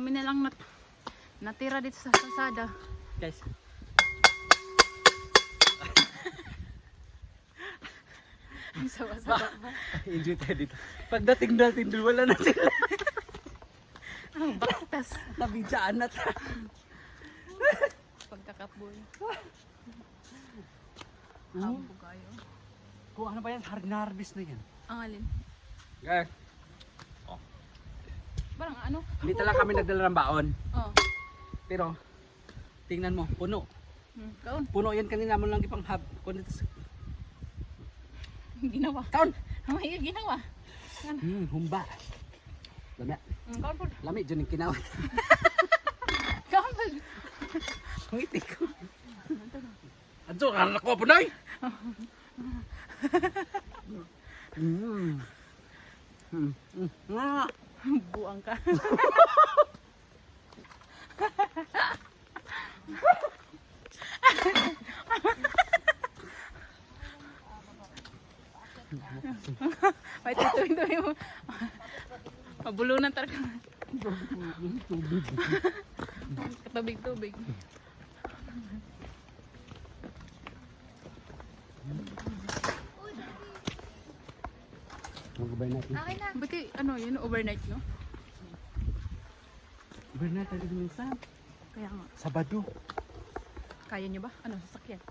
Kami na lang natira dito sa kalsada. Guys. Ang sawa-sawa ba? Enjoy tayo dito. Pagdating natin doon, wala na sila. Ang baktas. Nabidyaan na tayo. Pagkakapoy. Hmm? Habo kayo. Kung ano ba yan, harvest na yan. Ang alin? Guys. Parang ano? Hindi talaga kami nagdala ng baon. Oh. Pero, tingnan mo, puno. Kaon. Puno yan kanina mo lang ipanghab. Ginawa. Kaon! May ginawa. Humba. Lami. Kaon po. Lami, dyan yung kinawat. Kaon po. Ngiti ko. Adjo, kanan ako, punay! Buang ka. May tutuin mo. Mabulunan talaga. Katubig-tubig. Magubay natin. Okay na. Buti ano yun, overnight no? Magubay natin minsan. Kaya nga. Sabado. Kaya nyo ba? Ano, sasakyan?